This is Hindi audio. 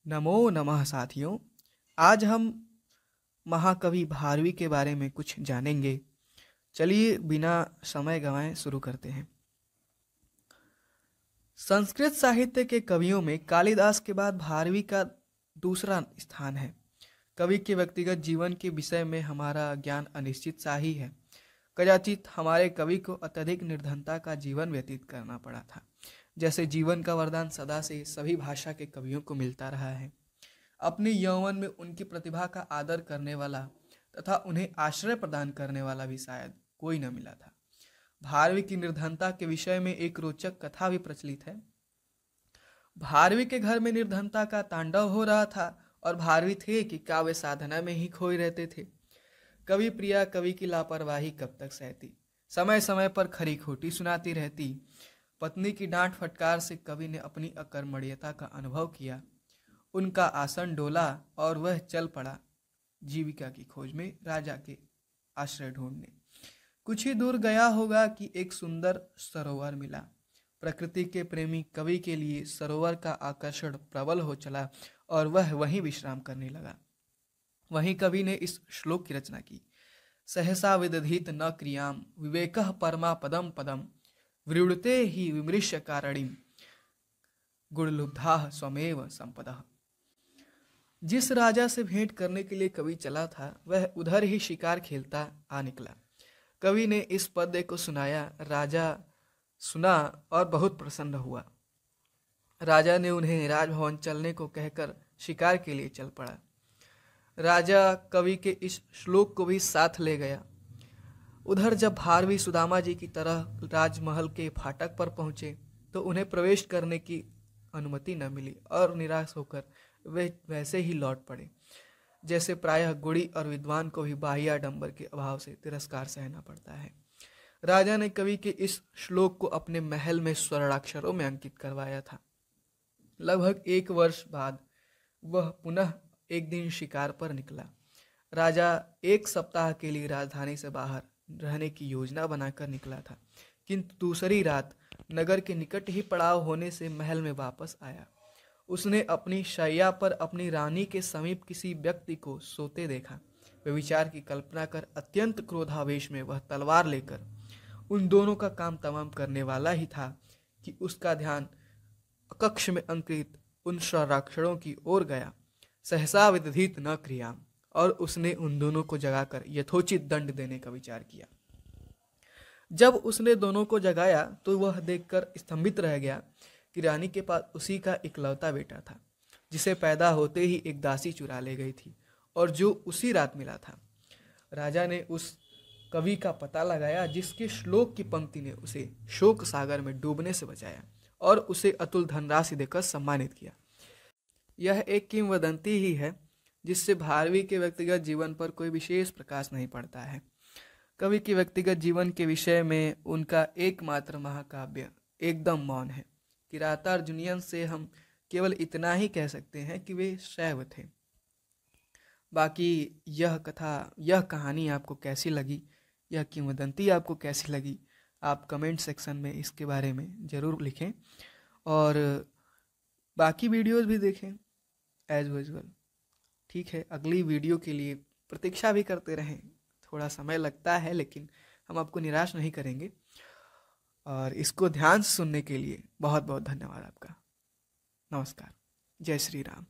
नमो नमः साथियों। आज हम महाकवि भारवी के बारे में कुछ जानेंगे। चलिए बिना समय गंवाए शुरू करते हैं। संस्कृत साहित्य के कवियों में कालिदास के बाद भारवी का दूसरा स्थान है। कवि के व्यक्तिगत जीवन के विषय में हमारा ज्ञान अनिश्चित सा ही है। कदाचित हमारे कवि को अत्यधिक निर्धनता का जीवन व्यतीत करना पड़ा था। जैसे जीवन का वरदान सदा से सभी भाषा के कवियों को मिलता रहा है। अपने यौवन में उनकी प्रतिभा का आदर करने वाला तथा उन्हें आश्रय प्रदान करने वाला भी शायद कोई न मिला था। भारवी की निर्धनता के विषय में एक रोचक कथा भी प्रचलित है। भारवी के घर में निर्धनता का तांडव हो रहा था और भारवी थे कि काव्य साधना में ही खोए रहते थे। कवि प्रिया कवि की लापरवाही कब तक सहती, समय समय पर खरी खोटी सुनाती रहती। पत्नी की डांट फटकार से कवि ने अपनी अकर्मण्यता का अनुभव किया। उनका आसन डोला और वह चल पड़ा जीविका की खोज में राजा के आश्रय ढूंढने। कुछ ही दूर गया होगा कि एक सुंदर सरोवर मिला। प्रकृति के प्रेमी कवि के लिए सरोवर का आकर्षण प्रबल हो चला और वह वहीं विश्राम करने लगा। वहीं कवि ने इस श्लोक की रचना की। सहसा विदधीत न क्रियाम विवेकः परमा पदम पदम व्रीडते ही विमृश्य कारणीम गुणलुब्धाः स्वमेव संपदः। जिस राजा से भेंट करने के लिए कवि चला था वह उधर ही शिकार खेलता आ निकला। कवि ने इस पद्य को सुनाया। राजा सुना और बहुत प्रसन्न हुआ। राजा ने उन्हें राजभवन चलने को कहकर शिकार के लिए चल पड़ा। राजा कवि के इस श्लोक को भी साथ ले गया। उधर जब भारवी सुदामा जी की तरह राजमहल के फाटक पर पहुंचे तो उन्हें प्रवेश करने की अनुमति न मिली और निराश होकर वे वैसे ही लौट पड़े जैसे प्रायः गुणी और विद्वान को भी बाह्याडंबर के अभाव से तिरस्कार सहना पड़ता है। राजा ने कवि के इस श्लोक को अपने महल में स्वर्णाक्षरों में अंकित करवाया था। लगभग 1 वर्ष बाद वह पुनः एक दिन शिकार पर निकला। राजा 1 सप्ताह के लिए राजधानी से बाहर रहने की योजना बनाकर निकला था, किंतु दूसरी रात नगर के निकट ही पड़ाव होने से महल में वापस आया। उसने अपनी शैया पर अपनी रानी के समीप किसी व्यक्ति को सोते देखा। व्यभिचार की कल्पना कर अत्यंत क्रोधावेश में वह तलवार लेकर उन दोनों का काम तमाम करने वाला ही था कि उसका ध्यान कक्ष में अंकित उन स्वर्णाक्षरों की ओर गया। सहसा विदधीत न क्रियाम, और उसने उन दोनों को जगाकर यथोचित दंड देने का विचार किया। जब उसने दोनों को जगाया तो वह देखकर स्तंभित रह गया कि रानी के पास उसी का इकलौता बेटा था जिसे पैदा होते ही एक दासी चुरा ले गई थी और जो उसी रात मिला था। राजा ने उस कवि का पता लगाया जिसके श्लोक की पंक्ति ने उसे शोक सागर में डूबने से बचाया और उसे अतुल धनराशि देकर सम्मानित किया। यह एक किंवदंती ही है जिससे भारवी के व्यक्तिगत जीवन पर कोई विशेष प्रकाश नहीं पड़ता है। कवि के व्यक्तिगत जीवन के विषय में उनका एकमात्र महाकाव्य एकदम मौन है। किरातार्जुनीयन से हम केवल इतना ही कह सकते हैं कि वे शैव थे। बाकी यह कथा, यह कहानी आपको कैसी लगी, यह किंवदंती आपको कैसी लगी, आप कमेंट सेक्शन में इसके बारे में ज़रूर लिखें और बाकी वीडियोस भी देखें एज यूजुअल। ठीक है, अगली वीडियो के लिए प्रतीक्षा भी करते रहें। थोड़ा समय लगता है लेकिन हम आपको निराश नहीं करेंगे। और इसको ध्यान से सुनने के लिए बहुत बहुत धन्यवाद आपका। नमस्कार। जय श्री राम।